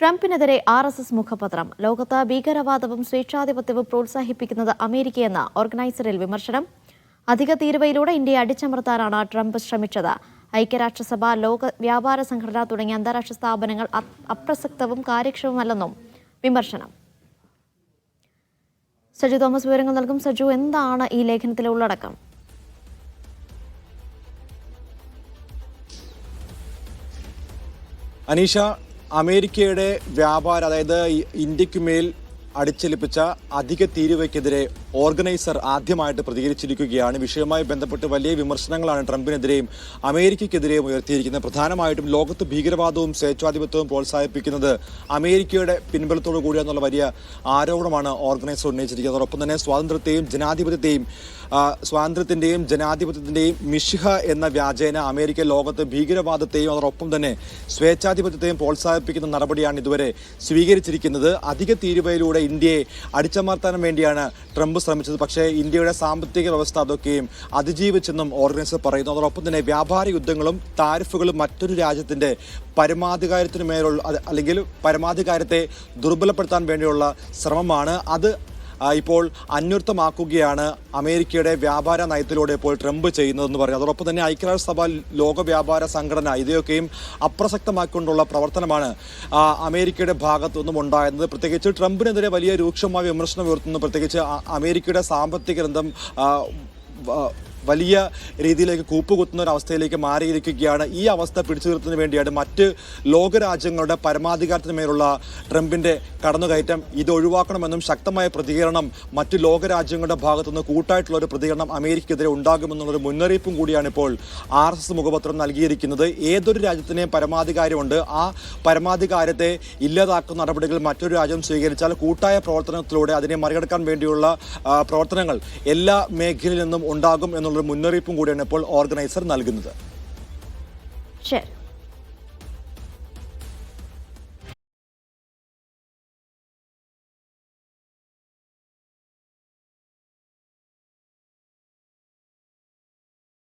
ട്രംപിനെതിരെ RSS മുഖപത്രം. ലോകത്ത് ഭീകരവാദവും സ്വേച്ഛാധിപത്യവും പ്രോത്സാഹിപ്പിക്കുന്നത് അമേരിക്കയെന്ന ഓർഗനൈസറിൽ വിമർശനം. അധിക തീരുവയിലൂടെ ഇന്ത്യയെ അടിച്ചമർത്താനാണ് ട്രംപ് ശ്രമിച്ചത്. ഐക്യരാഷ്ട്രസഭ, ലോക വ്യാപാര സംഘടന തുടങ്ങിയ അന്താരാഷ്ട്ര സ്ഥാപനങ്ങൾ അപ്രസക്തവും കാര്യക്ഷമമല്ലെന്നും വിമർശനം. സജു തോമസ് വിവരങ്ങൾ നൽകും. സജു, എന്താണ് ഈ ലേഖനത്തിലെ ഉള്ളടക്കം? അനീഷ, അമേരിക്കയുടെ വ്യാപാരം, അതായത് ഇന്ത്യക്കുമേൽ അടിച്ചേൽപ്പിച്ച അധിക തീരുവയ്ക്കെതിരെ ഓർഗനൈസർ ആദ്യമായിട്ട് പ്രതികരിച്ചിരിക്കുകയാണ്. വിഷയവുമായി ബന്ധപ്പെട്ട് വലിയ വിമർശനങ്ങളാണ് ട്രംപിനെതിരെയും അമേരിക്കയ്ക്കെതിരെയും ഉയർത്തിയിരിക്കുന്നത്. പ്രധാനമായിട്ടും ലോകത്ത് ഭീകരവാദവും സ്വേച്ഛാധിപത്യവും പ്രോത്സാഹിപ്പിക്കുന്നത് അമേരിക്കയുടെ പിൻബലത്തോടു കൂടിയെന്നുള്ള വലിയ ആരോപണമാണ് ഓർഗനൈസർ ഉന്നയിച്ചിരിക്കുന്നത്. അതോടൊപ്പം തന്നെ സ്വാതന്ത്ര്യത്തിന്റെയും ജനാധിപത്യത്തിന്റെയും മിഷിഹ എന്ന വ്യാജേന അമേരിക്ക ലോകത്ത് ഭീകരവാദത്തെയും അതോടൊപ്പം തന്നെ സ്വേച്ഛാധിപത്യത്തെയും പ്രോത്സാഹിപ്പിക്കുന്ന നടപടിയാണ് ഇതുവരെ സ്വീകരിച്ചിരിക്കുന്നത്. അധിക തീരുവയിലൂടെ ഇന്ത്യയെ അടിച്ചമർത്താൻ വേണ്ടിയാണ് ട്രംപ് ശ്രമിച്ചത്. പക്ഷേ ഇന്ത്യയുടെ സാമ്പത്തിക വ്യവസ്ഥ അതൊക്കെയും അതിജീവിച്ചെന്നും ഓർഗനൈസർ പറയുന്നു. അതോടൊപ്പം തന്നെ വ്യാപാര യുദ്ധങ്ങളും താരിഫുകളും മറ്റൊരു രാജ്യത്തിന്റെ പരമാധികാരത്തിനു മേലുള്ള അല്ലെങ്കിൽ പരമാധികാരത്തെ ദുർബലപ്പെടുത്താൻ വേണ്ടിയുള്ള ശ്രമമാണ്. അത് ഇപ്പോൾ അന്വർത്ഥമാക്കുകയാണ് അമേരിക്കയുടെ വ്യാപാര നയത്തിലൂടെ ഇപ്പോൾ ട്രംപ് ചെയ്യുന്നതെന്ന് പറയും. അതോടൊപ്പം തന്നെ ഐക്യരാഷ്ട്രസഭ, ലോക വ്യാപാര സംഘടന ഇതൊക്കെയും അപ്രസക്തമാക്കിക്കൊണ്ടുള്ള പ്രവർത്തനമാണ് അമേരിക്കയുടെ ഭാഗത്തുനിന്നും ഉണ്ടായിരുന്നത്. പ്രത്യേകിച്ച് ട്രംപിനെതിരെ വലിയ രൂക്ഷമായ വിമർശനം ഉയർത്തുന്നു. പ്രത്യേകിച്ച് അമേരിക്കയുടെ സാമ്പത്തിക രംഗം വലിയ രീതിയിലേക്ക് കൂപ്പുകുത്തുന്ന ഒരു അവസ്ഥയിലേക്ക് മാറിയിരിക്കുകയാണ്. ഈ അവസ്ഥ പിടിച്ചു നിർത്തുന്നതിന് വേണ്ടിയാണ് മറ്റ് ലോകരാജ്യങ്ങളുടെ പരമാധികാരത്തിന് മേലുള്ള ട്രംപിന്റെ കടന്നുകയറ്റം. ഇത് ഒഴിവാക്കണമെന്നും ശക്തമായ പ്രതികരണം മറ്റ് ലോകരാജ്യങ്ങളുടെ ഭാഗത്തുനിന്ന് കൂട്ടായിട്ടുള്ള ഒരു പ്രതികരണം അമേരിക്കയ്ക്കെതിരെ ഉണ്ടാകുമെന്നുള്ളൊരു മുന്നറിയിപ്പും കൂടിയാണ് ഇപ്പോൾ RSS മുഖപത്രം നൽകിയിരിക്കുന്നത്. ഏതൊരു രാജ്യത്തിനെയും പരമാധികാരമുണ്ട്. ആ പരമാധികാരത്തെ ഇല്ലാതാക്കുന്ന നടപടികൾ മറ്റൊരു രാജ്യം സ്വീകരിച്ചാൽ കൂട്ടായ പ്രവർത്തനത്തിലൂടെ അതിനെ മറികടക്കാൻ വേണ്ടിയുള്ള പ്രവർത്തനങ്ങൾ എല്ലാ മേഖലയിൽ നിന്നും ഉണ്ടാകും എന്നുള്ള മുന്നറിയിപ്പും കൂടിയാണ് ഇപ്പോൾ ഓർഗനൈസർ നൽകുന്നത്. ശരി.